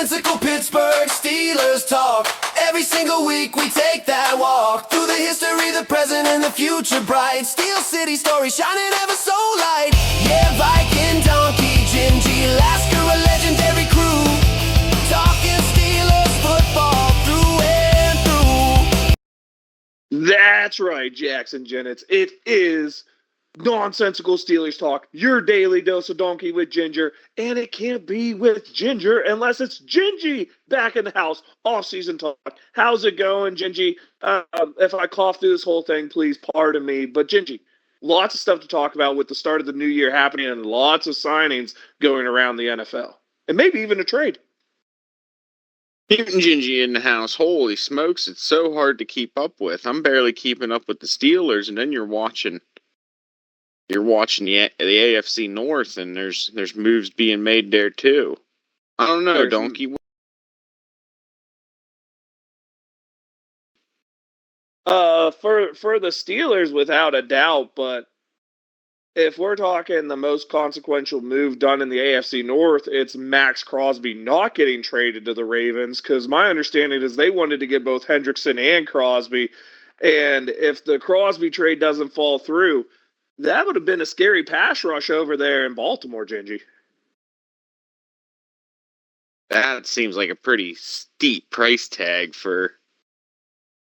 Nonsensical Pittsburgh Steelers talk. Every single week we take that walk through the history, the present, and the future bright. Steel City stories shining ever so light. Yeah, Viking, Donkey, Gingy, Lasker, a legendary crew. Talking Steelers football through and through. That's right, Jackson Jennings. It is Nonsensical Steelers Talk, your daily dose of donkey with ginger, and it can't be with ginger unless it's Gingy back in the house. Off-season talk. How's it going, Gingy? If I cough through this whole thing, please pardon me. But Gingy, lots of stuff to talk about with the start of the new year happening and lots of signings going around the NFL. And maybe even a trade. Even Gingy in the house. Holy smokes, it's so hard to keep up with. I'm barely keeping up with the Steelers, and then you're watching the AFC North, and there's moves being made there too. I don't know, Donkey. For the Steelers, without a doubt, but if we're talking the most consequential move done in the AFC North, it's Max Crosby not getting traded to the Ravens, because my understanding is they wanted to get both Hendrickson and Crosby, and if the Crosby trade doesn't fall through, that would have been a scary pass rush over there in Baltimore, Gingy. That seems like a pretty steep price tag for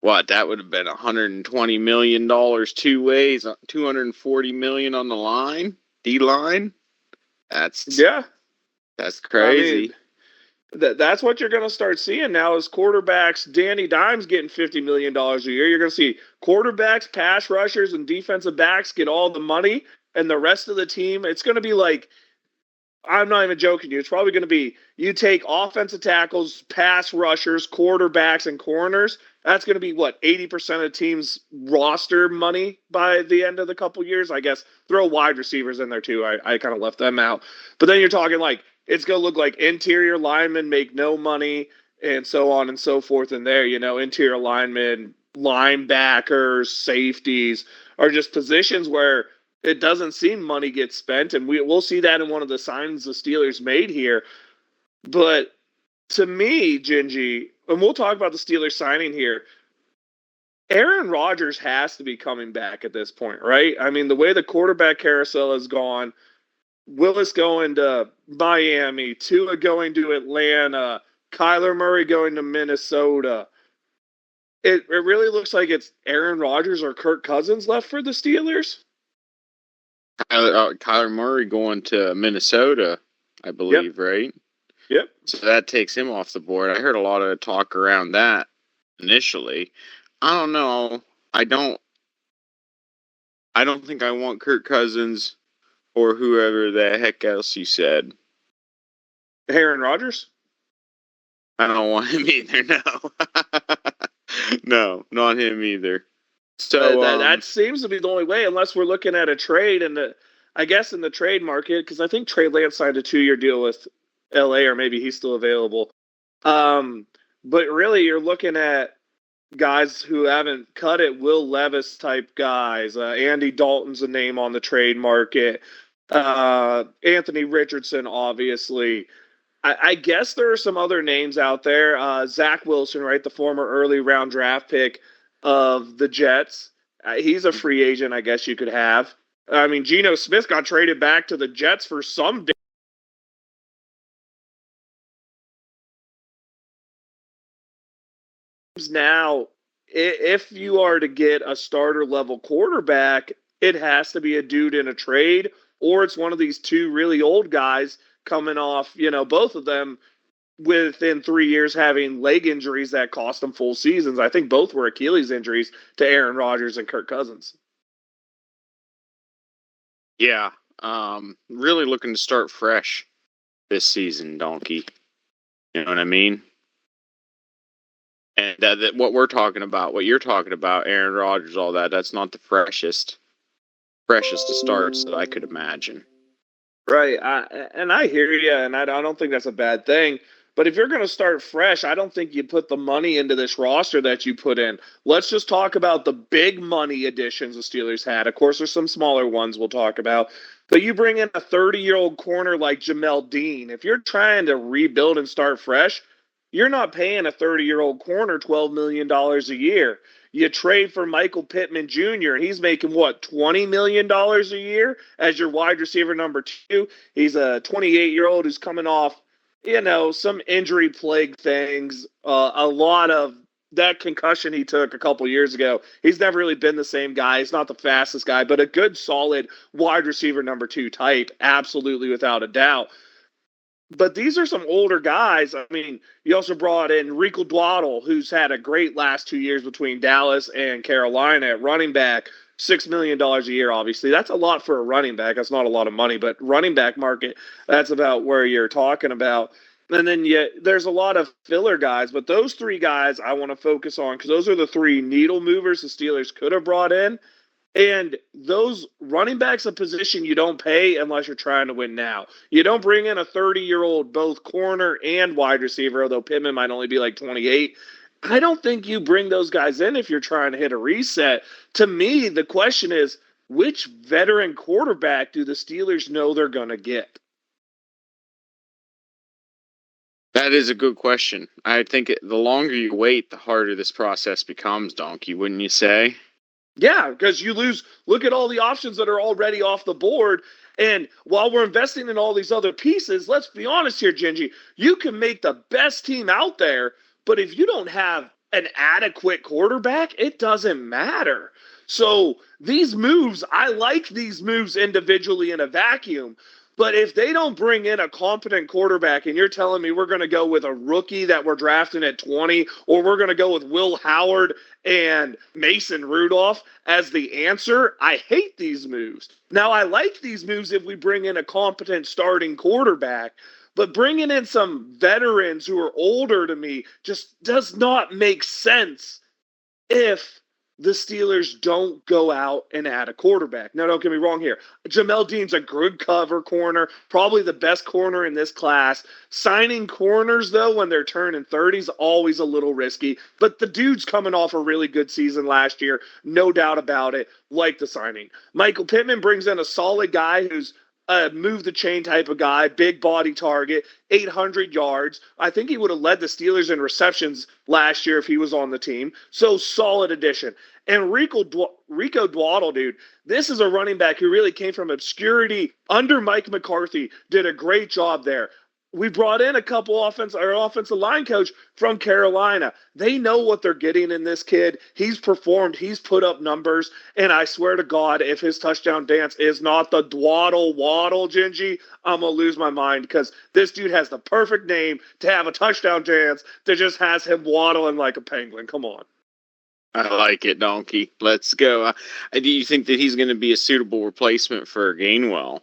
what? That would have been $120 million two ways, $240 million on the line, D-line. That's crazy. I mean, that's what you're going to start seeing now is quarterbacks. Danny Dimes getting $50 million a year. You're going to see quarterbacks, pass rushers, and defensive backs get all the money, and the rest of the team, it's going to be like, I'm not even joking you, it's probably going to be you take offensive tackles, pass rushers, quarterbacks, and corners. That's going to be, 80% of the team's roster money by the end of the couple years? I guess throw wide receivers in there too. I kind of left them out. But then you're talking it's going to look like interior linemen make no money and so on and so forth in there. Interior linemen, linebackers, safeties are just positions where it doesn't seem money gets spent. And we'll see that in one of the signs the Steelers made here. But to me, Gingy, and we'll talk about the Steelers signing here, Aaron Rodgers has to be coming back at this point, right? I mean, the way the quarterback carousel has gone, Willis going to Miami, Tua going to Atlanta, Kyler Murray going to Minnesota. It really looks like it's Aaron Rodgers or Kirk Cousins left for the Steelers. Kyler Murray going to Minnesota, I believe, right? Yep. So that takes him off the board. I heard a lot of talk around that initially. I don't know. I don't think I want Kirk Cousins or whoever the heck else you said. Aaron Rodgers? I don't want him either, no. No, not him either. So that seems to be the only way, unless we're looking at a trade, I guess in the trade market, because I think Trey Lance signed a 2-year deal with LA, or maybe he's still available. But really, you're looking at guys who haven't cut it, Will Levis type guys. Andy Dalton's a name on the trade market. Anthony Richardson, obviously. I guess there are some other names out there. Zach Wilson, right, the former early round draft pick of the Jets. He's a free agent, I guess you could have. I mean, Geno Smith got traded back to the Jets for some now. If you are to get a starter level quarterback, it has to be a dude in a trade, or it's one of these two really old guys coming off, both of them within 3 years having leg injuries that cost them full seasons. I think both were Achilles injuries to Aaron Rodgers and Kirk Cousins. Yeah, really looking to start fresh this season, Donkey. You know what I mean? And that what we're talking about, what you're talking about, Aaron Rodgers, all that's not the freshest of starts that I could imagine. Right, I hear you, and I don't think that's a bad thing. But if you're going to start fresh, I don't think you put the money into this roster that you put in. Let's just talk about the big money additions the Steelers had. Of course, there's some smaller ones we'll talk about. But you bring in a 30-year-old corner like Jamel Dean. If you're trying to rebuild and start fresh, you're not paying a 30-year-old corner $12 million a year. You trade for Michael Pittman Jr., and he's making, what, $20 million a year as your wide receiver number two? He's a 28-year-old who's coming off, some injury plague things, a lot of that concussion he took a couple years ago. He's never really been the same guy. He's not the fastest guy, but a good, solid wide receiver number two type, absolutely without a doubt. But these are some older guys. I mean, you also brought in Rico Dwaddle, who's had a great last 2 years between Dallas and Carolina at running back. $6 million a year, obviously. That's a lot for a running back. That's not a lot of money, but running back market, that's about where you're talking about. And then there's a lot of filler guys, but those three guys I want to focus on because those are the three needle movers the Steelers could have brought in. And those running backs a position you don't pay unless you're trying to win now. You don't bring in a 30-year-old both corner and wide receiver, although Pittman might only be like 28. I don't think you bring those guys in if you're trying to hit a reset. To me, the question is, which veteran quarterback do the Steelers know they're going to get? That is a good question. I think the longer you wait, the harder this process becomes, Donkey, wouldn't you say? Yeah, because you lose. Look at all the options that are already off the board. And while we're investing in all these other pieces, let's be honest here, Gingy, you can make the best team out there, but if you don't have an adequate quarterback, it doesn't matter. So these moves, I like these moves individually in a vacuum. But if they don't bring in a competent quarterback and you're telling me we're going to go with a rookie that we're drafting at 20, or we're going to go with Will Howard and Mason Rudolph as the answer, I hate these moves. Now, I like these moves if we bring in a competent starting quarterback, but bringing in some veterans who are older to me just does not make sense if the Steelers don't go out and add a quarterback. Now, don't get me wrong here. Jamel Dean's a good cover corner, probably the best corner in this class. Signing corners, though, when they're turning 30 is always a little risky. But the dude's coming off a really good season last year, no doubt about it. Like the signing. Michael Pittman brings in a solid guy who's move the chain type of guy, big body target, 800 yards. I think he would have led the Steelers in receptions last year if he was on the team. So solid addition. And Rico Dwaddle, dude, this is a running back who really came from obscurity under Mike McCarthy, did a great job there. We brought in a couple offensive line coach from Carolina. They know what they're getting in this kid. He's performed. He's put up numbers. And I swear to God, if his touchdown dance is not the Dwaddle Waddle, Gingy, I'm going to lose my mind because this dude has the perfect name to have a touchdown dance that just has him waddling like a penguin. Come on. I like it, Donkey. Let's go. Do you think that he's going to be a suitable replacement for Gainwell?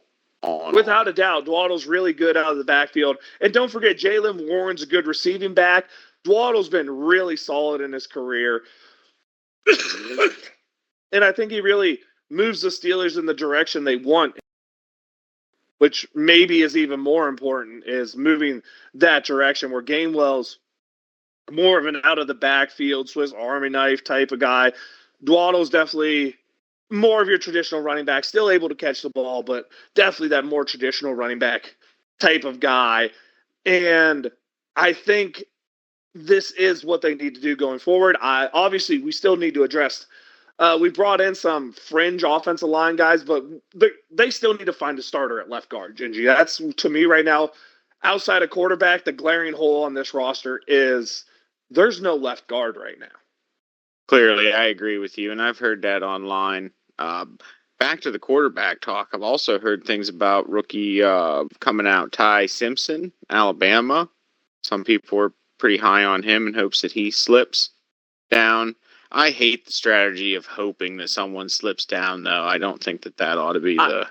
Without a doubt, Dwaddle's really good out of the backfield. And don't forget, Jaylen Warren's a good receiving back. Dwaddle's been really solid in his career. And I think he really moves the Steelers in the direction they want, which maybe is even more important, is moving that direction where Gainwell's more of an out-of-the-backfield Swiss Army knife type of guy. Dwaddle's definitely more of your traditional running back, still able to catch the ball, but definitely that more traditional running back type of guy. And I think this is what they need to do going forward. Obviously, we still need to address. We brought in some fringe offensive line guys, but they still need to find a starter at left guard, Gingy. That's, to me right now, outside of quarterback, the glaring hole on this roster is there's no left guard right now. Clearly, I agree with you, and I've heard that online. Back to the quarterback talk, I've also heard things about rookie coming out, Ty Simpson, Alabama. Some people were pretty high on him in hopes that he slips down. I hate the strategy of hoping that someone slips down, though. I don't think that ought to be the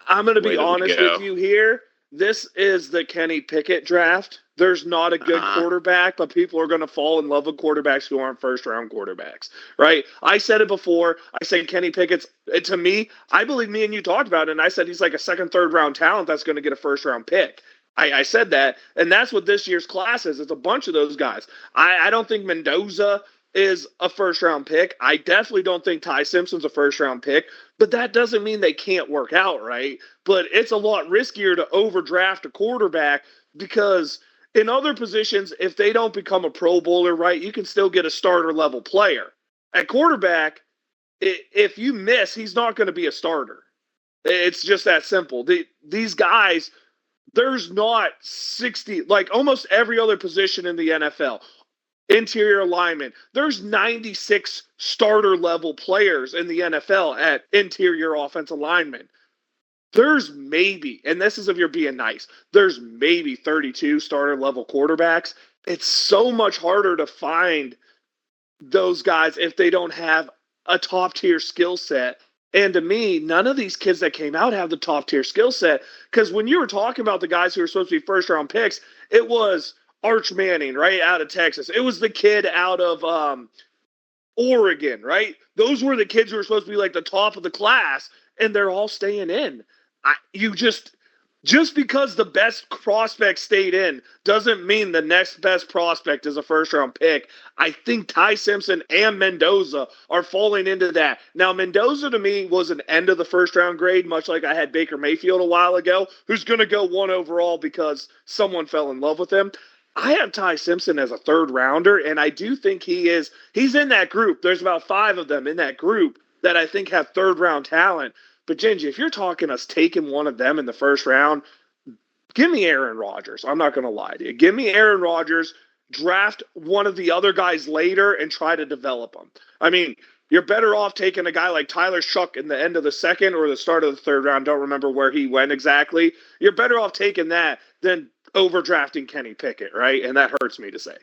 I'm going to be honest with you here. This is the Kenny Pickett draft. There's not a good quarterback, but people are going to fall in love with quarterbacks who aren't first-round quarterbacks, right? I said it before. I said Kenny Pickett's, to me, I believe me and you talked about it, and I said he's like a second, third-round talent that's going to get a first-round pick. I said that, and that's what this year's class is. It's a bunch of those guys. I don't think Mendoza is a first-round pick. I definitely don't think Ty Simpson's a first-round pick, but that doesn't mean they can't work out, right? But it's a lot riskier to overdraft a quarterback because in other positions, if they don't become a Pro Bowler, right, you can still get a starter level player. At quarterback, if you miss, he's not going to be a starter. It's just that simple. These guys, there's not 60, like almost every other position in the NFL. Interior lineman, there's 96 starter level players in the NFL at interior offensive linemen. There's maybe, and this is if you're being nice, there's maybe 32 starter level quarterbacks. It's so much harder to find those guys if they don't have a top tier skill set. And to me, none of these kids that came out have the top tier skill set. Because when you were talking about the guys who were supposed to be first round picks, it was Arch Manning, right, out of Texas. It was the kid out of Oregon, right? Those were the kids who were supposed to be like the top of the class, and they're all staying in. You just because the best prospect stayed in doesn't mean the next best prospect is a first round pick. I think Ty Simpson and Mendoza are falling into that. Now, Mendoza to me was an end of the first round grade, much like I had Baker Mayfield a while ago, who's going to go 1 overall because someone fell in love with him. I have Ty Simpson as a third rounder, and I do think he's in that group. There's about 5 of them in that group that I think have third round talent. But Gingy, if you're talking us taking one of them in the first round, give me Aaron Rodgers. I'm not going to lie to you. Give me Aaron Rodgers, draft one of the other guys later, and try to develop them. I mean, you're better off taking a guy like Tyler Shuck in the end of the second or the start of the third round. Don't remember where he went exactly. You're better off taking that than overdrafting Kenny Pickett, right? And that hurts me to say.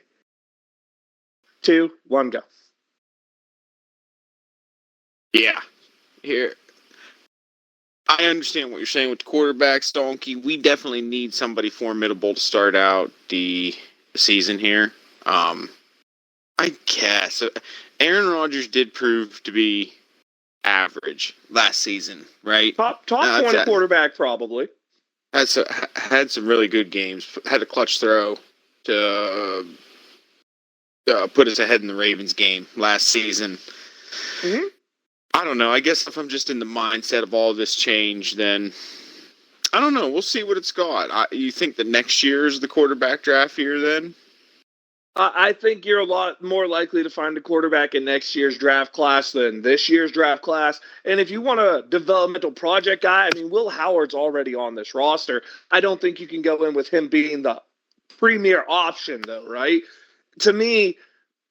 2, 1, go. Yeah. Here. I understand what you're saying with the quarterbacks, Donkey. We definitely need somebody formidable to start out the season here. I guess Aaron Rodgers did prove to be average last season, right? Top 20 quarterback probably. Had some really good games. Had a clutch throw to put us ahead in the Ravens game last season. Mm-hmm. I don't know. I guess if I'm just in the mindset of all this change, then I don't know. We'll see what it's got. You think that next year is the quarterback draft year then? I think you're a lot more likely to find a quarterback in next year's draft class than this year's draft class. And if you want a developmental project guy, I mean, Will Howard's already on this roster. I don't think you can go in with him being the premier option, though, right? To me,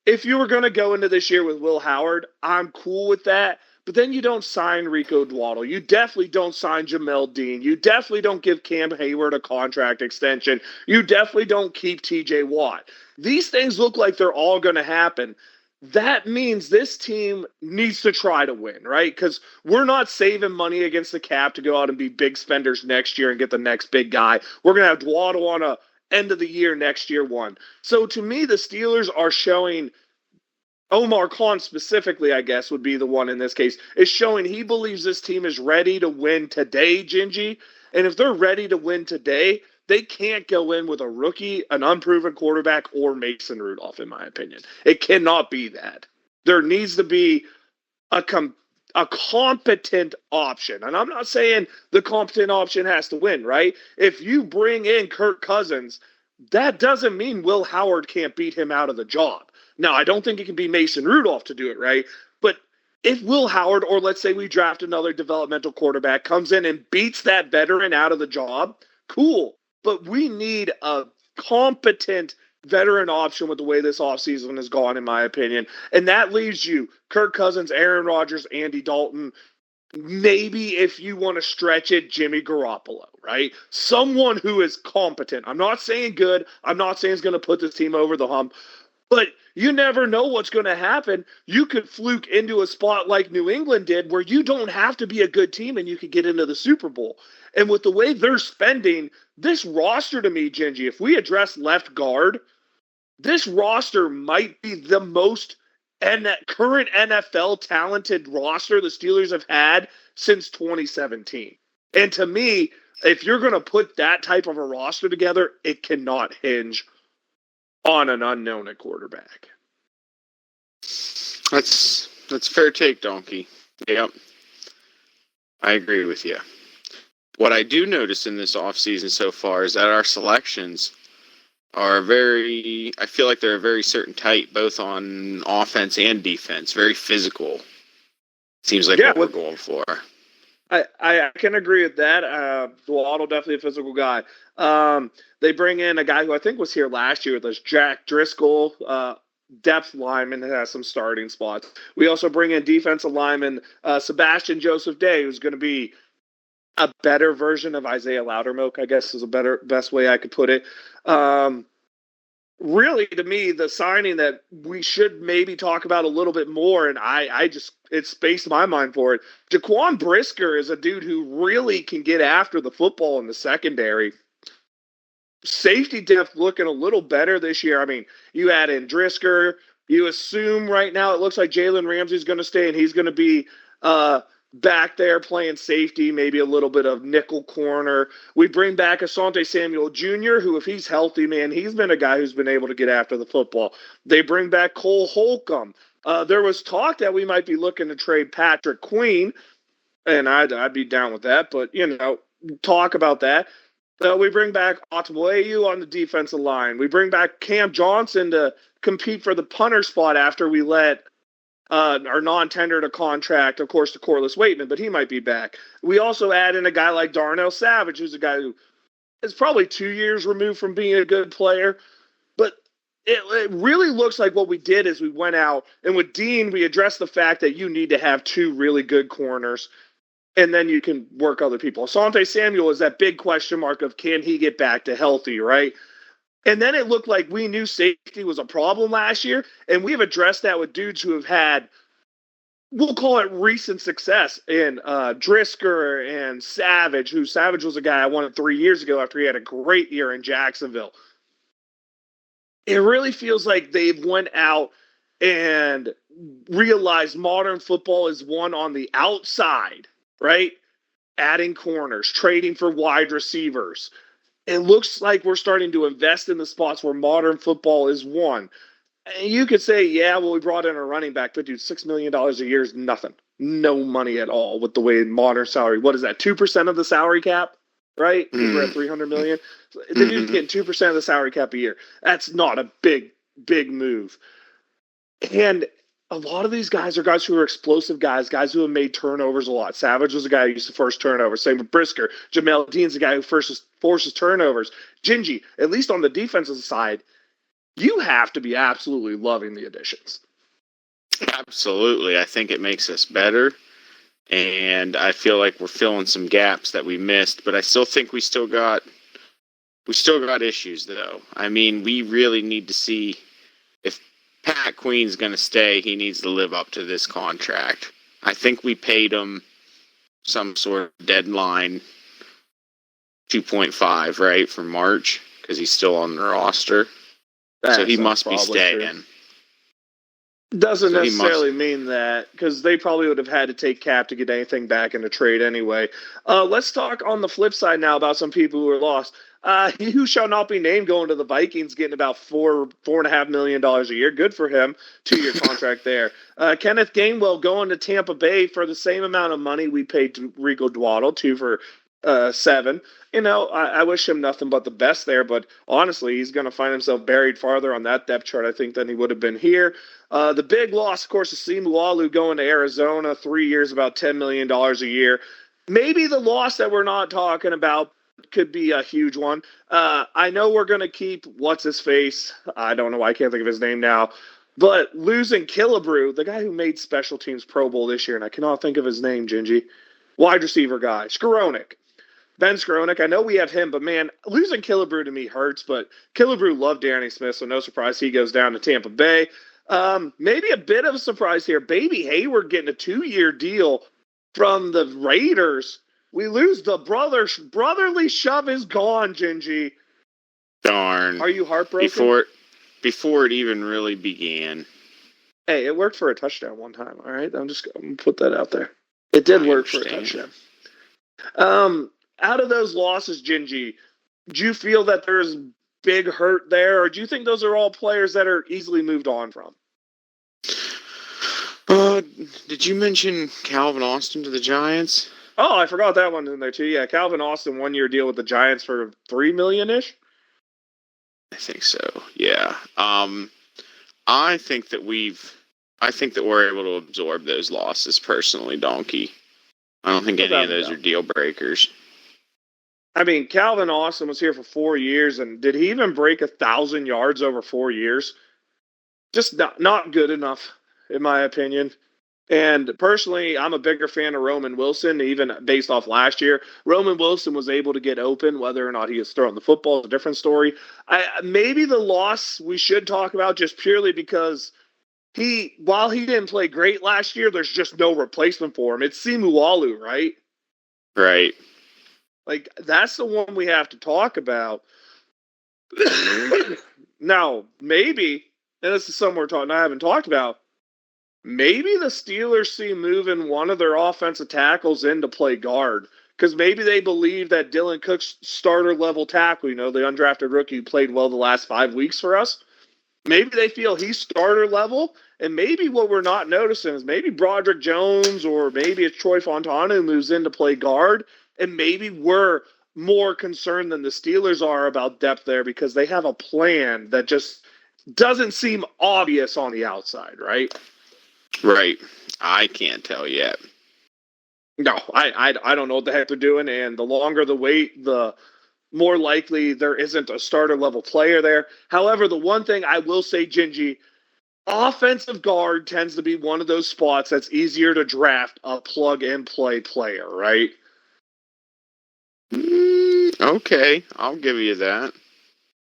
if you were going to go into this year with Will Howard, I'm cool with that. But then you don't sign Rico Dwaddle. You definitely don't sign Jamel Dean. You definitely don't give Cam Hayward a contract extension. You definitely don't keep TJ Watt. These things look like they're all going to happen. That means this team needs to try to win, right? Because we're not saving money against the cap to go out and be big spenders next year and get the next big guy. We're going to have Dwaddle on a end of the year next year one. So to me, the Steelers are showing – Omar Khan specifically, I guess, would be the one in this case, is showing he believes this team is ready to win today, Gingy. And if they're ready to win today, they can't go in with a rookie, an unproven quarterback, or Mason Rudolph, in my opinion. It cannot be that. There needs to be a competent option. And I'm not saying the competent option has to win, right? If you bring in Kirk Cousins, that doesn't mean Will Howard can't beat him out of the job. Now, I don't think it can be Mason Rudolph to do it, right? But if Will Howard, or let's say we draft another developmental quarterback, comes in and beats that veteran out of the job, cool. But we need a competent veteran option with the way this offseason has gone, in my opinion. And that leaves you Kirk Cousins, Aaron Rodgers, Andy Dalton, maybe if you want to stretch it, Jimmy Garoppolo, right? Someone who is competent. I'm not saying good. I'm not saying it's going to put this team over the hump. But you never know what's going to happen. You could fluke into a spot like New England did where you don't have to be a good team and you could get into the Super Bowl. And with the way they're spending, this roster to me, Gingy, if we address left guard, this roster might be the most current NFL talented roster the Steelers have had since 2017. And to me, if you're going to put that type of a roster together, it cannot hinge on an unknown at quarterback. That's fair take, Donkey. Yep. I agree with you. What I do notice in this offseason so far is that our selections are very. I feel like they're a very certain type, both on offense and defense. Very physical. Seems like Yeah, what we're going for. I can agree with that. Waddle definitely a physical guy. They bring in a guy who I think was here last year with us, Jack Driscoll, depth lineman that has some starting spots. We also bring in defensive lineman Sebastian Joseph Day, who's going to be a better version of Isaiah Loudermilk, I guess is a best way I could put it. Really, to me, the signing that we should maybe talk about a little bit more, and I just it spaced my mind for it. Jaquan Brisker is a dude who really can get after the football in the secondary. Safety depth looking a little better this year. I mean, you add in Drisker. You assume right now it looks like Jalen Ramsey's going to stay, and he's going to be uh, back there playing safety, maybe a little bit of nickel corner. We bring back Asante Samuel Jr., who, if he's healthy, man, he's been a guy who's been able to get after the football. They bring back Cole Holcomb. There was talk that we might be looking to trade Patrick Queen, and I'd be down with that, but, talk about that. We bring back Otwayu on the defensive line. We bring back Cam Johnson to compete for the punter spot after we let our non-tendered a contract, of course, to Corliss Waitman, but he might be back. We also add in a guy like Darnell Savage, who's a guy who is probably 2 years removed from being a good player. But it really looks like what we did is we went out, and with Dean, we addressed the fact that you need to have two really good corners, and then you can work other people. Asante Samuel is that big question mark of can he get back to healthy, right? And then it looked like we knew safety was a problem last year, and we've addressed that with dudes who have had, we'll call it recent success in Drisker and Savage, who Savage was a guy I wanted 3 years ago after he had a great year in Jacksonville. It really feels like they've went out and realized modern football is one on the outside, right? Adding corners, trading for wide receivers. It looks like we're starting to invest in the spots where modern football is won. And you could say, yeah, well, we brought in a running back, but dude, $6 million a year is nothing. No money at all with the way modern salary. What is that? 2% of the salary cap, right? We're at 300 million. The dude's getting 2% of the salary cap a year. That's not a big move. And a lot of these guys are guys who are explosive guys who have made turnovers a lot. Savage was a guy who used to force turnovers. Same with Brisker. Jamel Dean's a guy who forces turnovers. Gingy, at least on the defensive side, you have to be absolutely loving the additions. Absolutely. I think it makes us better. And I feel like we're filling some gaps that we missed, but I still think we still got issues though. I mean, we really need to see if Pat Queen's going to stay, he needs to live up to this contract. I think we paid him some sort of deadline 2.5, right, for March, because he's still on the roster. So he must be staying. Doesn't necessarily mean that, because they probably would have had to take cap to get anything back in the trade anyway. Let's talk on the flip side now about some people who are lost. He who shall not be named going to the Vikings, getting about $4.5 million a year. Good for him. 2-year contract there. Kenneth Gainwell going to Tampa Bay for the same amount of money we paid to Rico Dwaddle, 2 for $7. I wish him nothing but the best there, but honestly, he's going to find himself buried farther on that depth chart, I think, than he would have been here. The big loss, of course, is Simu Alu going to Arizona, 3 years, about $10 million a year. Maybe the loss that we're not talking about could be a huge one. I know we're going to keep what's-his-face. I don't know why I can't think of his name now. But losing Killebrew, the guy who made special teams Pro Bowl this year, and I cannot think of his name, Gingy. Wide receiver guy, Skowronek. Ben Skowronek, I know we have him, but man, losing Killebrew to me hurts, but Killebrew loved Danny Smith, so no surprise he goes down to Tampa Bay. Maybe a bit of a surprise here. Baby Hayward getting a 2-year deal from the Raiders. We lose the brotherly shove is gone, Gingy. Darn. Are you heartbroken? Before it even really began. Hey, it worked for a touchdown one time, all right? I'm going to put that out there. It did work for a touchdown. Out of those losses, Gingy, do you feel that there's big hurt there, or do you think those are all players that are easily moved on from? Did you mention Calvin Austin to the Giants? Oh, I forgot that one in there too. Yeah, Calvin Austin, 1-year deal with the Giants for $3 million-ish. I think so. Yeah. I think that we're able to absorb those losses personally, Donkey. I don't think any of those are deal breakers. I mean, Calvin Austin was here for 4 years, and did he even break 1,000 yards over 4 years? Just not good enough, in my opinion. And personally, I'm a bigger fan of Roman Wilson, even based off last year. Roman Wilson was able to get open. Whether or not he is throwing the football is a different story. Maybe the loss we should talk about just purely because while he didn't play great last year, there's just no replacement for him. It's Simualu, right? Right. Like, that's the one we have to talk about. Now, maybe, and this is something I haven't talked about, maybe the Steelers see moving one of their offensive tackles in to play guard. Because maybe they believe that Dylan Cook's starter level tackle, the undrafted rookie who played well the last 5 weeks for us, maybe they feel he's starter level. And maybe what we're not noticing is maybe Broderick Jones or maybe it's Troy Fontana who moves in to play guard. And maybe we're more concerned than the Steelers are about depth there because they have a plan that just doesn't seem obvious on the outside, right? Right. I can't tell yet. No, I don't know what the heck they're doing. And the longer the wait, the more likely there isn't a starter level player there. However, the one thing I will say, Gingy, offensive guard tends to be one of those spots that's easier to draft a plug and play player, right? Okay, I'll give you that.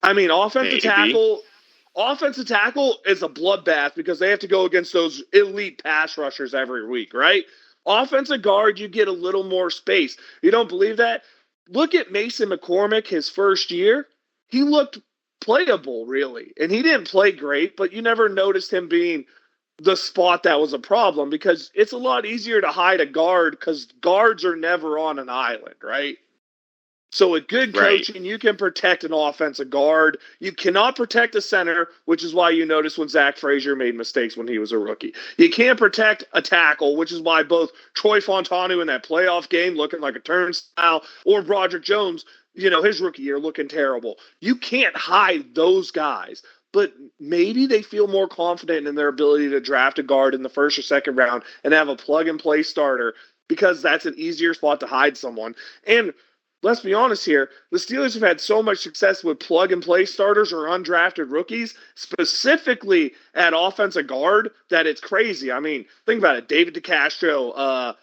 I mean, offensive tackle is a bloodbath because they have to go against those elite pass rushers every week, right? Offensive guard, you get a little more space. You don't believe that? Look at Mason McCormick his first year. He looked playable, really. And he didn't play great, but you never noticed him being the spot that was a problem because it's a lot easier to hide a guard because guards are never on an island, right? So with good coaching, you can protect an offensive guard. You cannot protect a center, which is why you notice when Zach Frazier made mistakes when he was a rookie. You can't protect a tackle, which is why both Troy Fontana in that playoff game looking like a turnstile or Broderick Jones, his rookie year looking terrible. You can't hide those guys. But maybe they feel more confident in their ability to draft a guard in the first or second round and have a plug-and-play starter because that's an easier spot to hide someone. And let's be honest here, the Steelers have had so much success with plug-and-play starters or undrafted rookies, specifically at offensive guard, that it's crazy. I mean, think about it. David DeCastro,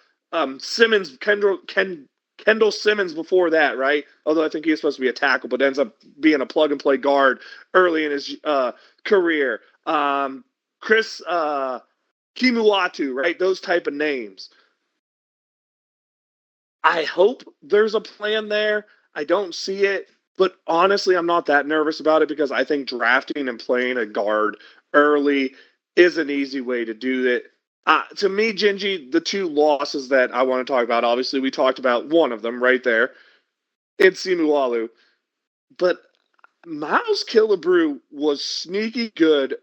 Simmons, Kendall Simmons before that, right? Although I think he was supposed to be a tackle, but ends up being a plug-and-play guard early in his career. Chris Kimuatu, right? Those type of names. I hope there's a plan there. I don't see it, but honestly, I'm not that nervous about it because I think drafting and playing a guard early is an easy way to do it. To me, Gingy, the two losses that I want to talk about, obviously, we talked about one of them right there. It's Simualu. But Miles Killebrew was sneaky good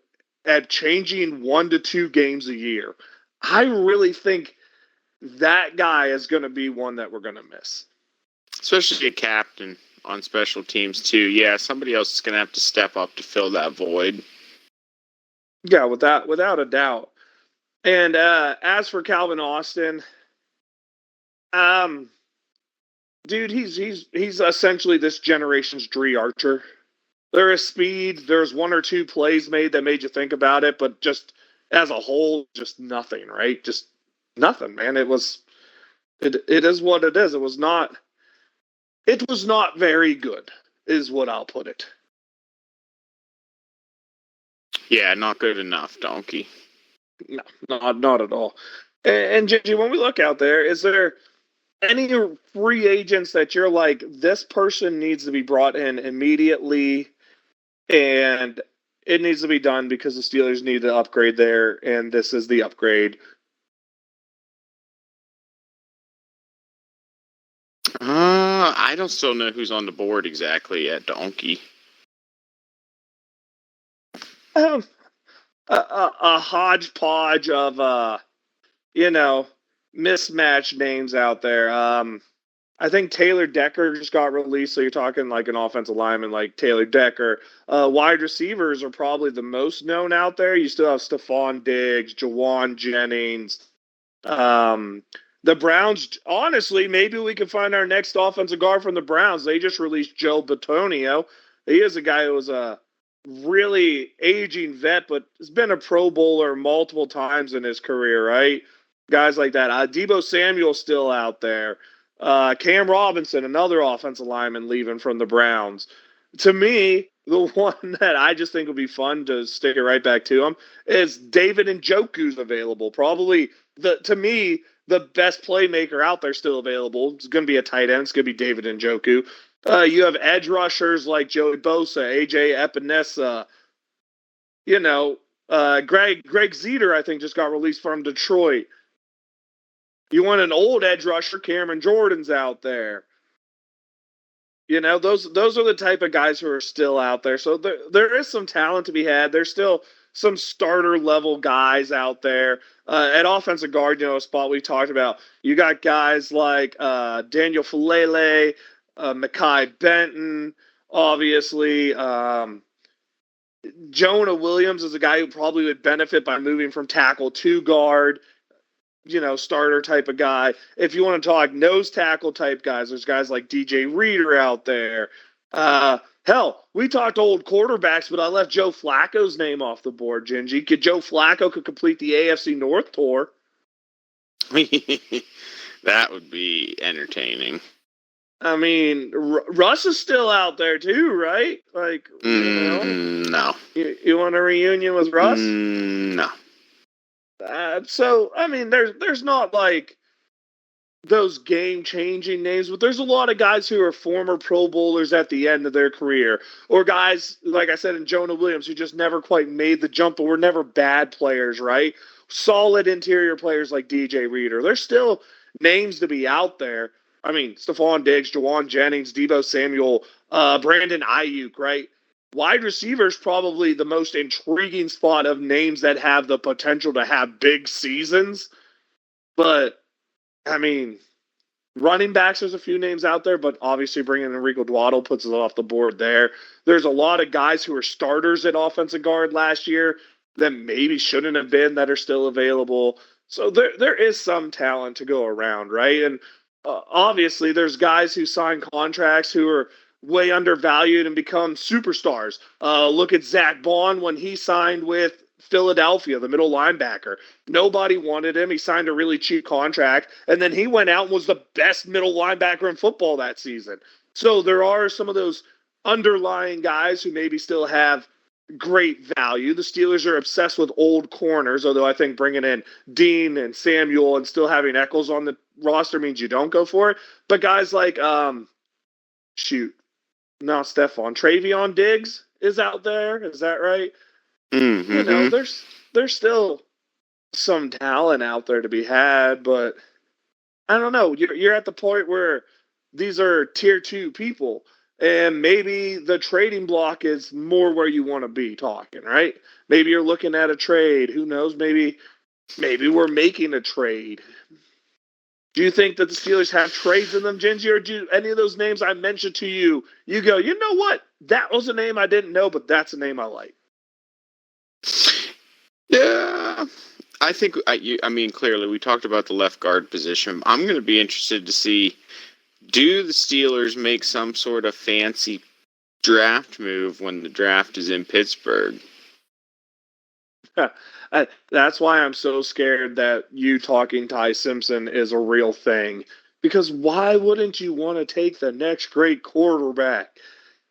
at changing 1 to 2 games a year. I really think that guy is going to be one that we're going to miss. Especially a captain on special teams, too. Yeah, somebody else is going to have to step up to fill that void. Yeah, without a doubt. And as for Calvin Austin, dude, he's essentially this generation's Dree Archer. There is speed. There's 1 or 2 plays made that made you think about it, but just as a whole, just nothing, right? Just nothing, man. It is what it is. It was not very good, is what I'll put it. Yeah, not good enough, Donkey. No, not at all. And Gigi, when we look out there, is there any free agents that you're like, this person needs to be brought in immediately and it needs to be done because the Steelers need to upgrade there and this is the upgrade? I don't still know who's on the board exactly yet, Donkey. A hodgepodge of mismatched names out there. I think Taylor Decker just got released, so you're talking like an offensive lineman like Taylor Decker. Wide receivers are probably the most known out there. You still have Stephon Diggs, Jawan Jennings. Um, the Browns, honestly, maybe we can find our next offensive guard from the Browns. They just released Joe Bitonio. He is a guy who was a really aging vet, but has been a Pro Bowler multiple times in his career, right? Guys like that. Deebo Samuel's still out there. Cam Robinson, another offensive lineman leaving from the Browns. To me, the one that I just think would be fun to stick it right back to him is David Njoku's available. Probably to me, the best playmaker out there still available. It's going to be a tight end. It's going to be David Njoku. You have edge rushers like Joey Bosa, AJ Epinesa. Greg Zeter, I think, just got released from Detroit. You want an old edge rusher, Cameron Jordan's out there. Those are the type of guys who are still out there. So there is some talent to be had. There's still some starter level guys out there. At offensive guard, a spot we talked about. You got guys like Daniel Falele, Mekhi Benton, obviously. Jonah Williams is a guy who probably would benefit by moving from tackle to guard. Starter type of guy. If you want to talk nose tackle type guys, there's guys like DJ Reader out there. Hell, we talked old quarterbacks, but I left Joe Flacco's name off the board, Gingy. Joe Flacco could complete the AFC North tour. That would be entertaining. I mean, Russ is still out there too, right? Like, no. You want a reunion with Russ? No. So, I mean, there's not like those game-changing names, but there's a lot of guys who are former Pro Bowlers at the end of their career, or guys, like I said, in Jonah Williams, who just never quite made the jump, but were never bad players, right? Solid interior players like DJ Reader. There's still names to be out there. I mean, Stephon Diggs, Jawan Jennings, Deebo Samuel, Brandon Ayuk, right? Wide receivers probably the most intriguing spot of names that have the potential to have big seasons. But, I mean, running backs, there's a few names out there, but obviously bringing in Enrico Dwaddle puts it off the board there. There's a lot of guys who were starters at offensive guard last year that maybe shouldn't have been that are still available. So there is some talent to go around, right? And obviously there's guys who sign contracts who are way undervalued and become superstars. Look at Zach Bond when he signed with Philadelphia, the middle linebacker. Nobody wanted him. He signed a really cheap contract, and then he went out and was the best middle linebacker in football that season. So there are some of those underlying guys who maybe still have great value. The Steelers are obsessed with old corners, although I think bringing in Dean and Samuel and still having Eccles on the roster means you don't go for it. But guys like, Travion Diggs is out there. Is that right? Mm-hmm. There's still some talent out there to be had, but I don't know. You're at the point where these are tier 2 people, and maybe the trading block is more where you want to be talking, right? Maybe you're looking at a trade. Who knows? Maybe we're making a trade. Do you think that the Steelers have trades in them, Gingy, or do any of those names I mentioned to you, you go, you know what? That was a name I didn't know, but that's a name I like. Yeah, I think, clearly we talked about the left guard position. I'm going to be interested to see, do the Steelers make some sort of fancy draft move when the draft is in Pittsburgh? That's why I'm so scared that you talking Ty Simpson is a real thing. Because why wouldn't you want to take the next great quarterback?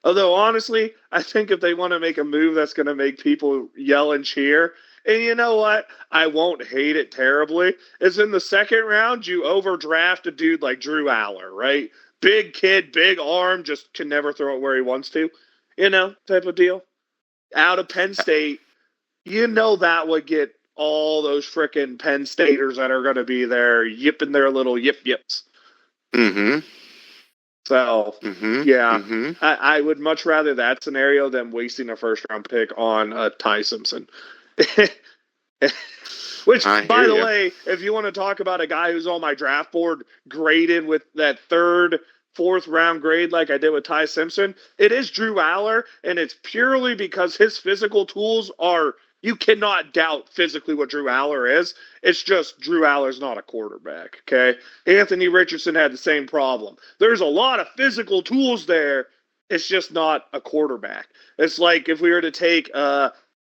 Although, honestly, I think if they want to make a move that's going to make people yell and cheer, and you know what? I won't hate it terribly. Is in the second round, you overdraft a dude like Drew Aller, right? Big kid, big arm, just can never throw it where he wants to, type of deal. Out of Penn State, that would get all those frickin' Penn Staters that are going to be there yipping their little yip-yips. Mm-hmm. So, yeah, Mm-hmm. I would much rather that scenario than wasting a first-round pick on Ty Simpson. Which, I by hear the ya. way, if you want to talk about a guy who's on my draft board graded with that third, fourth round grade like I did with Ty Simpson, it is Drew Aller, and it's purely because his physical tools are, you cannot doubt physically what Drew Aller is. It's just Drew Aller's not a quarterback, okay? Anthony Richardson had the same problem. There's a lot of physical tools there. It's just not a quarterback. It's like if we were to take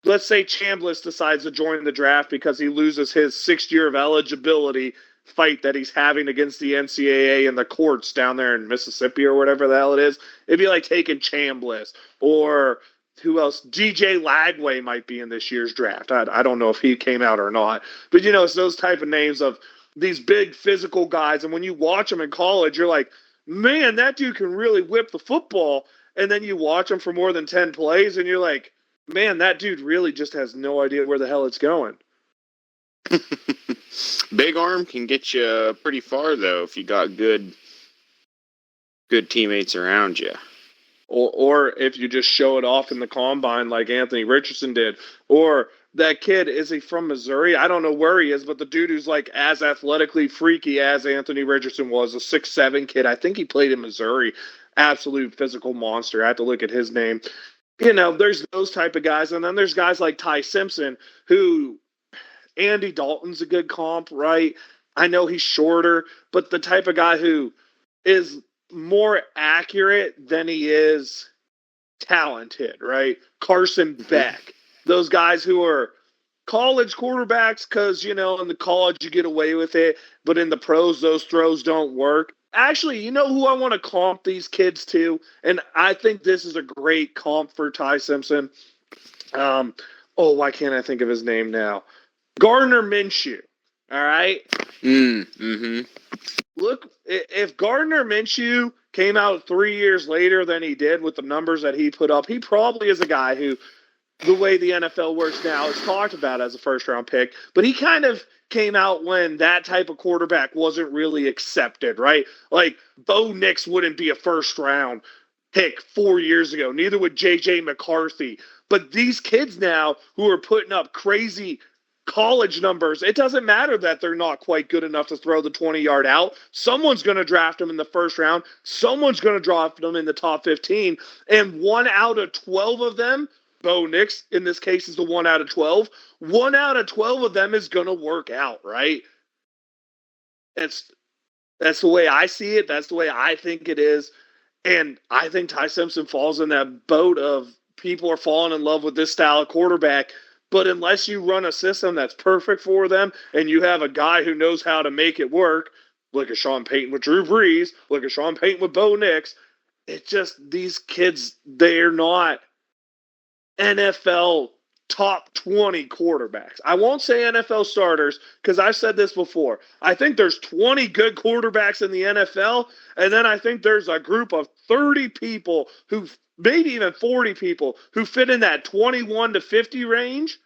let's say Chambliss decides to join the draft because he loses his 6th year of eligibility fight that he's having against the NCAA in the courts down there in Mississippi or whatever the hell it is. It'd be like taking Chambliss or who else? DJ Lagway might be in this year's draft. I don't know if he came out or not. But, it's those type of names of these big physical guys. And when you watch them in college, you're like, man, that dude can really whip the football. And then you watch him for more than 10 plays and you're like, man, that dude really just has no idea where the hell it's going. Big arm can get you pretty far, though, if you got good teammates around you. Or if you just show it off in the combine like Anthony Richardson did. Or that kid, is he from Missouri? I don't know where he is, but the dude who's like as athletically freaky as Anthony Richardson was, a 6'7" kid. I think he played in Missouri. Absolute physical monster. I have to look at his name. There's those type of guys. And then there's guys like Ty Simpson, who Andy Dalton's a good comp, right? I know he's shorter, but the type of guy who is more accurate than he is talented, right? Carson Beck. Those guys who are college quarterbacks because, in the college you get away with it, but in the pros, those throws don't work. Actually, you know who I want to comp these kids to? And I think this is a great comp for Ty Simpson. Why can't I think of his name now? Gardner Minshew. All right? Look, if Gardner Minshew came out 3 years later than he did with the numbers that he put up, he probably is a guy who, the way the NFL works now, is talked about as a first-round pick. But he kind of came out when that type of quarterback wasn't really accepted, right? Like, Bo Nix wouldn't be a first-round pick 4 years ago. Neither would J.J. McCarthy. But these kids now who are putting up crazy college numbers, it doesn't matter that they're not quite good enough to throw the 20-yard out. Someone's going to draft them in the first round. Someone's going to draft them in the top 15. And 1 out of 12 of them, Bo Nix, in this case, is the 1 out of 12. 1 out of 12 of them is going to work out, right? That's the way I see it. That's the way I think it is. And I think Ty Simpson falls in that boat of people are falling in love with this style of quarterback. But unless you run a system that's perfect for them and you have a guy who knows how to make it work, look at Sean Payton with Drew Brees, look at Sean Payton with Bo Nix, it's just these kids, they're not NFL top 20 quarterbacks. I won't say NFL starters because I've said this before. I think there's 20 good quarterbacks in the NFL, and then I think there's a group of 30 people who, maybe even 40 people, who fit in that 21 to 50 range.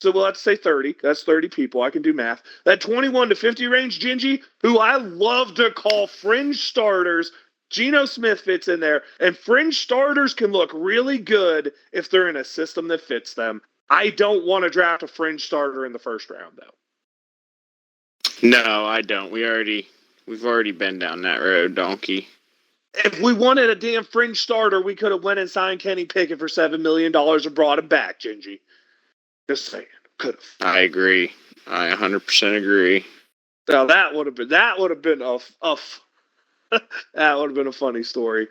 So we'll have to say 30. That's 30 people. I can do math. That 21 to 50 range, Gingy, who I love to call fringe starters. Geno Smith fits in there. And fringe starters can look really good if they're in a system that fits them. I don't want to draft a fringe starter in the first round, though. No, I don't. We've already been down that road, donkey. If we wanted a damn fringe starter, we could have went and signed Kenny Pickett for $7 million and brought him back, Gingy. Just saying. Could have. I agree. I 100% agree. Now that would have been that would have been a funny story.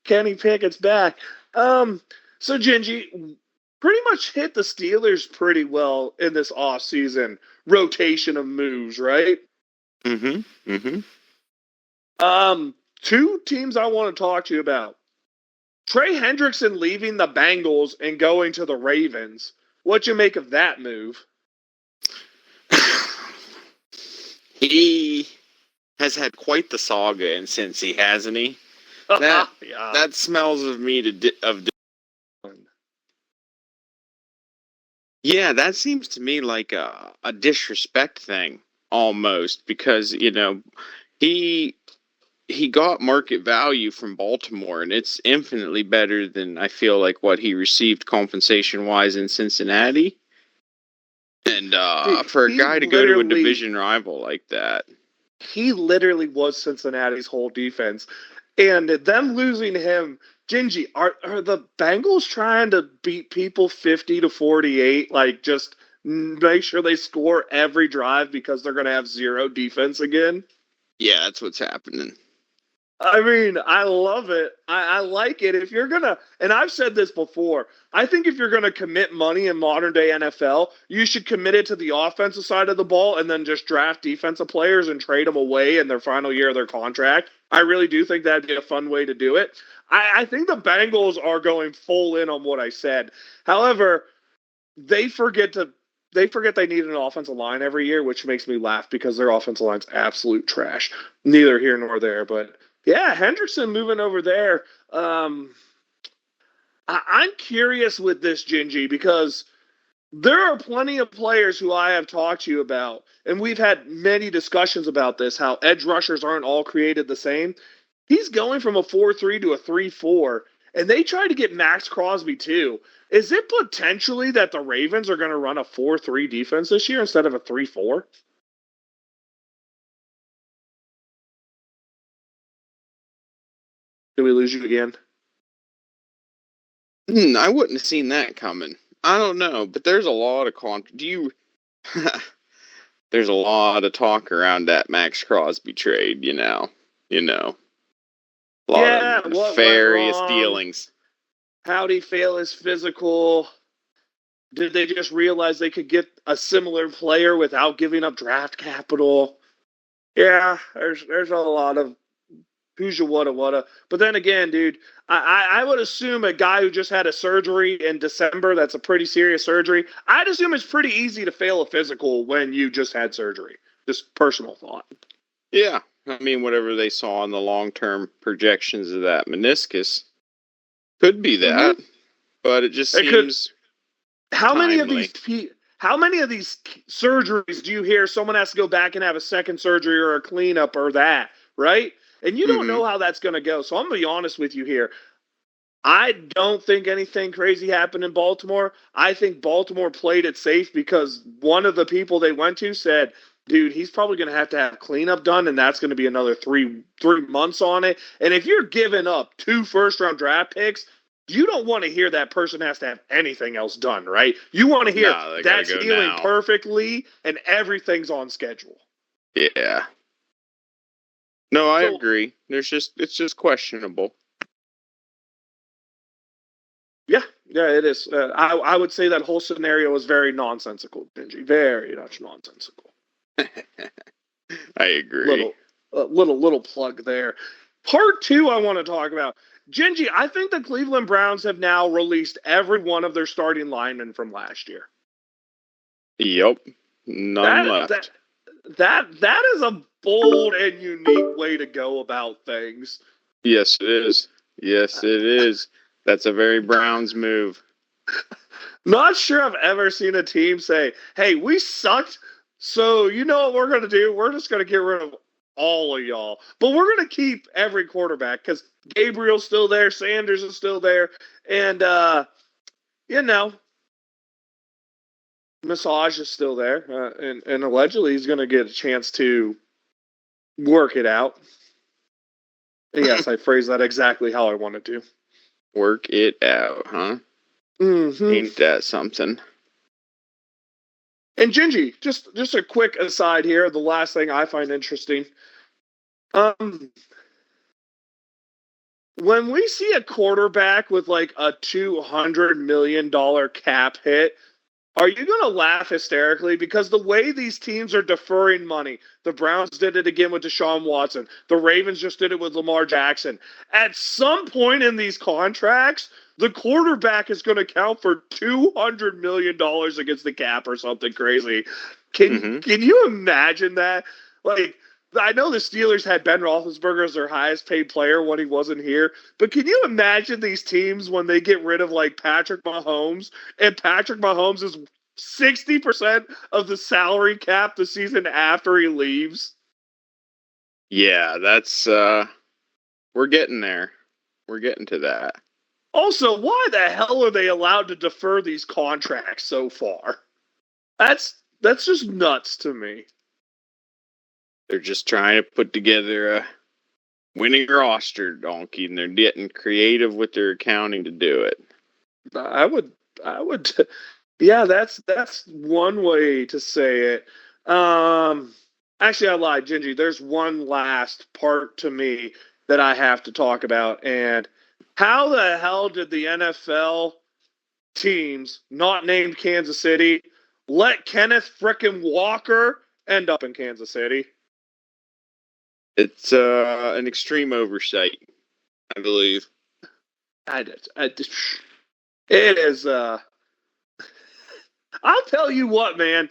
Kenny Pickett's back. So Gingy pretty much hit the Steelers pretty well in this offseason rotation of moves, right? Two teams I want to talk to you about. Trey Hendrickson leaving the Bengals and going to the Ravens. What you make of that move? He has had quite the saga in Cincy, hasn't he? That smells of me Yeah, that seems to me like a disrespect thing almost because he got market value from Baltimore, and it's infinitely better than I feel like what he received compensation-wise in Cincinnati. And He, for a he guy to go to a literally division rival like that, he literally was Cincinnati's whole defense. And them losing him, Gingy, are the Bengals trying to beat people 50-48? Like, just make sure they score every drive because they're going to have zero defense again? yeah, that's what's happening. I mean, I love it. I like it. If you're going to, and I've said this before, I think if you're going to commit money in modern day NFL, you should commit it to the offensive side of the ball and then just draft defensive players and trade them away in their final year of their contract. I really do think that'd be a fun way to do it. I think the Bengals are going full in on what I said. However, they forget to they forget they need an offensive line every year, which makes me laugh because their offensive line's absolute trash. Neither here nor there, but yeah, Hendrickson moving over there. I'm curious with this, Gingy, because there are plenty of players who I have talked to you about, and we've had many discussions about this, how edge rushers aren't all created the same. He's going from a 4-3 to a 3-4, and they tried to get Max Crosby too. Is it potentially that the Ravens are going to run a 4-3 defense this year instead of a 3-4? Did we lose you again? I wouldn't have seen that coming. I don't know, but there's a lot of there's a lot of talk around that Max Crosby trade. A lot of Yeah, what went nefarious wrong? dealings. How'd he fail his physical? Did they just realize they could get a similar player without giving up draft capital? Yeah, there's a lot of who's you woulda. But then again, dude, I would assume a guy who just had a surgery in December, that's a pretty serious surgery. I'd assume it's pretty easy to fail a physical when you just had surgery. Just personal thought. Yeah, I mean, whatever they saw in the long-term projections of that meniscus could be that, Mm-hmm. but it just It could. seems How many of timely. these how many of these surgeries do you hear someone has to go back and have a second surgery or a cleanup or that, right? And you don't Mm-hmm. know how that's going to go. So I'm going to be honest with you here. I don't think anything crazy happened in Baltimore. I think Baltimore played it safe because one of the people they went to said, "Dude, he's probably going to have cleanup done, and that's going to be another three months on it." And if you're giving up 2 first-round draft picks, you don't want to hear that person has to have anything else done, right? You want to hear Nah, they gotta that's go healing now. perfectly and everything's on schedule. Yeah. No, I So agree. It's just questionable. yeah, it is. I would say that whole scenario is very nonsensical, Benji. Very much nonsensical. I agree. Little plug there. Part two, I want to talk about. Gingy, I think the Cleveland Browns have now released every one of their starting linemen from last year. Yep. None That left. that that is a bold and unique way to go about things. Yes, it is. Yes, it is. That's a very Browns move. Not sure I've ever seen a team say, "Hey, we sucked, so you know what we're going to do? We're just going to get rid of all of y'all, but we're going to keep every quarterback because Gabriel's still there, Sanders is still there, and you know, Massage is still there, and allegedly he's going to get a chance to work it out." Yes, I phrased that exactly how I wanted to. Work it out, huh? Mm-hmm. Ain't that something? And Gingy, just a quick aside here. The last thing I find interesting. Um, when we see a quarterback with like a $200 million cap hit, are you going to laugh hysterically? Because the way these teams are deferring money, the Browns did it again with Deshaun Watson. The Ravens just did it with Lamar Jackson. At some point in these contracts, the quarterback is going to count for $200 million against the cap or something crazy. Can Mm-hmm. can you imagine that? Like, I know the Steelers had Ben Roethlisberger as their highest paid player when he wasn't here, but can you imagine these teams when they get rid of like Patrick Mahomes, and Patrick Mahomes is 60% of the salary cap the season after he leaves? Yeah, that's we're getting there. We're getting to that. Also, why the hell are they allowed to defer these contracts so far? That's just nuts to me. They're just trying to put together a winning roster, Donkey, and they're getting creative with their accounting to do it. I would, yeah, that's one way to say it. Actually, I lied, Gingy. There's one last part to me that I have to talk about, and how the hell did the NFL teams not named Kansas City let Kenneth frickin' Walker end up in Kansas City? It's an extreme oversight, I believe. It is. I'll tell you what, man.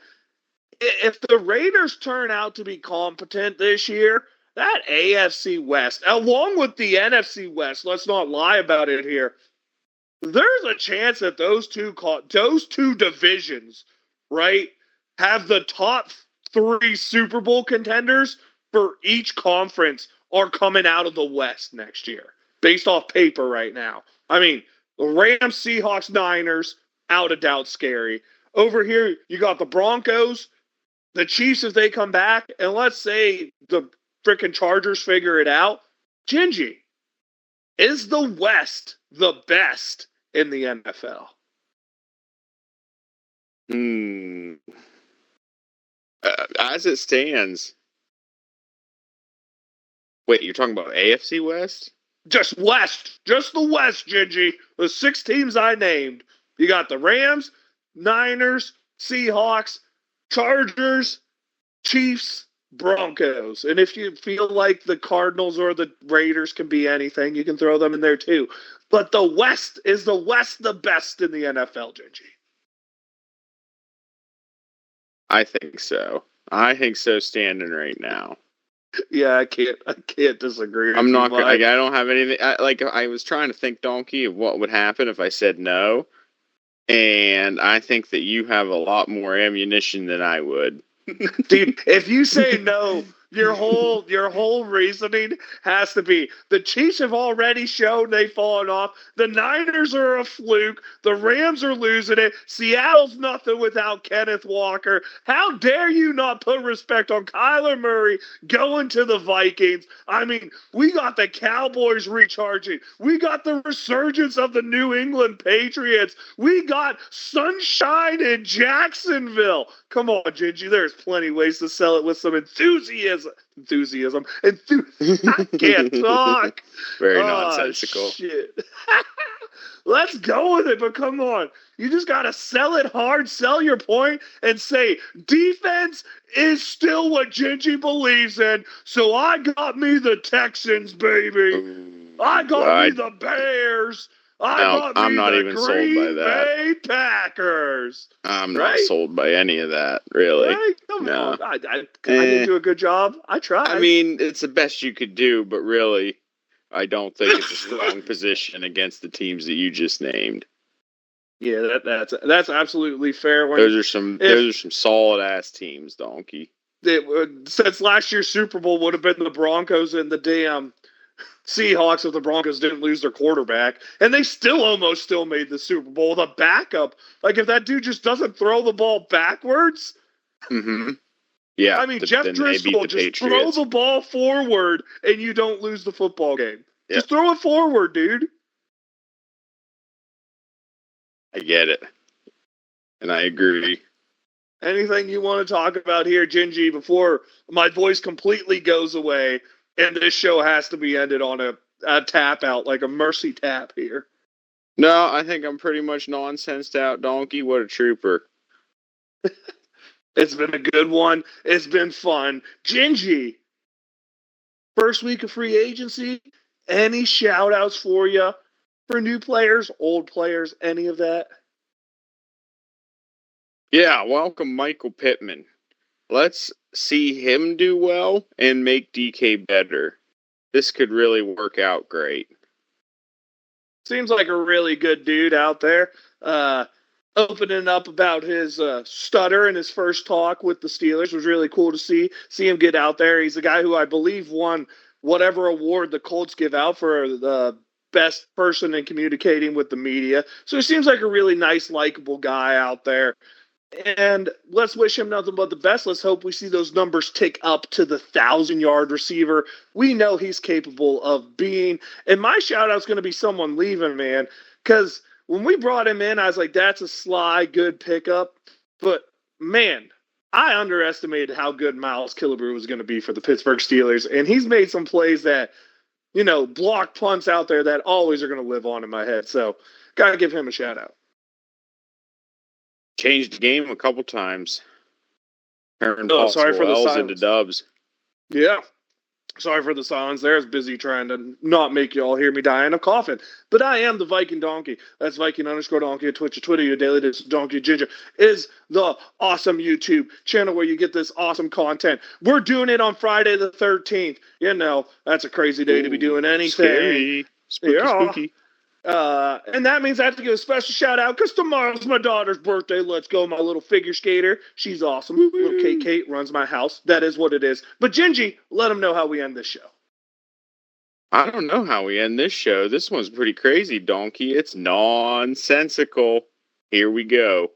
If the Raiders turn out to be competent this year, that AFC West, along with the NFC West, let's not lie about it here. There's a chance that those two divisions, right, have the top 3 Super Bowl contenders for each conference are coming out of the West next year, based off paper right now. I mean, the Rams, Seahawks, Niners, out of doubt scary. Over here, you got the Broncos, the Chiefs if they come back, and let's say the freaking Chargers figure it out. Gingy, is the West the best in the NFL? As it stands, wait, you're talking about AFC West? Just West. Just the West, Gingy. The 6 teams I named. You got the Rams, Niners, Seahawks, Chargers, Chiefs, Broncos. And if you feel like the Cardinals or the Raiders can be anything, you can throw them in there too. But the West, is the West the best in the NFL, Gingy? I think so. I think so standing right now. Yeah, I can't disagree. I'm not gonna, I don't have anything. I was trying to think, Donkey, of what would happen if I said no. And I think that you have a lot more ammunition than I would. Dude, if you say no, your whole reasoning has to be the Chiefs have already shown they've fallen off. The Niners are a fluke. The Rams are losing it. Seattle's nothing without Kenneth Walker. How dare you not put respect on Kyler Murray going to the Vikings? I mean, we got the Cowboys recharging. We got the resurgence of the New England Patriots. We got sunshine in Jacksonville. Come on, Gingy. There's plenty ways to sell it with some enthusiasm. I can't talk. Very nonsensical. Shit. Let's go with it, but come on. You just got to sell it hard, sell your point, and say, defense is still what Gingy believes in, so I got me the Texans, baby. I got me the Bears. I'm not even sold by that. Bay Packers. I'm not sold by any of that, really. Right? Come on. I didn't do a good job. I tried. I mean, it's the best you could do, but really, I don't think it's a strong position against the teams that you just named. Yeah, that's absolutely fair. Those are some solid ass teams, Donkey. Since last year's Super Bowl would have been the Broncos and the damn Seahawks if the Broncos didn't lose their quarterback, and they almost made the Super Bowl. The backup, like if that dude just doesn't throw the ball backwards. Mm-hmm. Yeah, I mean, Jeff Driscoll just throw the ball forward and you don't lose the football game. Yep. Just throw it forward, dude. I get it, and I agree. Anything you want to talk about here, Gingy, before my voice completely goes away? And this show has to be ended on a tap out, like a mercy tap here. No, I think I'm pretty much nonsensed out, Donkey. What a trooper. It's been a good one. It's been fun. Gingy, first week of free agency, any shout-outs for you? For new players, old players, any of that? Yeah, welcome Michael Pittman. Let's see him do well and make DK better. This could really work out great. Seems like a really good dude out there. Opening up about his stutter in his first talk with the Steelers was really cool to see him get out there. He's a guy who I believe won whatever award the Colts give out for the best person in communicating with the media. So he seems like a really nice, likable guy out there. And let's wish him nothing but the best. Let's hope we see those numbers tick up to the 1,000-yard receiver. We know he's capable of being. And my shout out's going to be someone leaving, man, because when we brought him in, I was like, that's a sly, good pickup. But, man, I underestimated how good Miles Killebrew was going to be for the Pittsburgh Steelers. And he's made some plays that, block punts out there that always are going to live on in my head. So, got to give him a shout out. Changed the game a couple times. Turned sorry for the L's silence. into dubs. Yeah. Sorry for the silence there. I was busy trying to not make you all hear me dying of coughing. But I am the Viking Donkey. That's Viking_Donkey at Twitch or Twitter. Your daily dish Donkey Ginger is the awesome YouTube channel where you get this awesome content. We're doing it on Friday the 13th. That's a crazy day to be doing anything. Scary. Spooky. And that means I have to give a special shout out because tomorrow's my daughter's birthday. Let's go, my little figure skater. She's awesome. Woo-hoo. Little Kate runs my house. That is what it is. But Gingy, let them know how we end this show. I don't know how we end this show. This one's pretty crazy, Donkey. It's nonsensical. Here we go.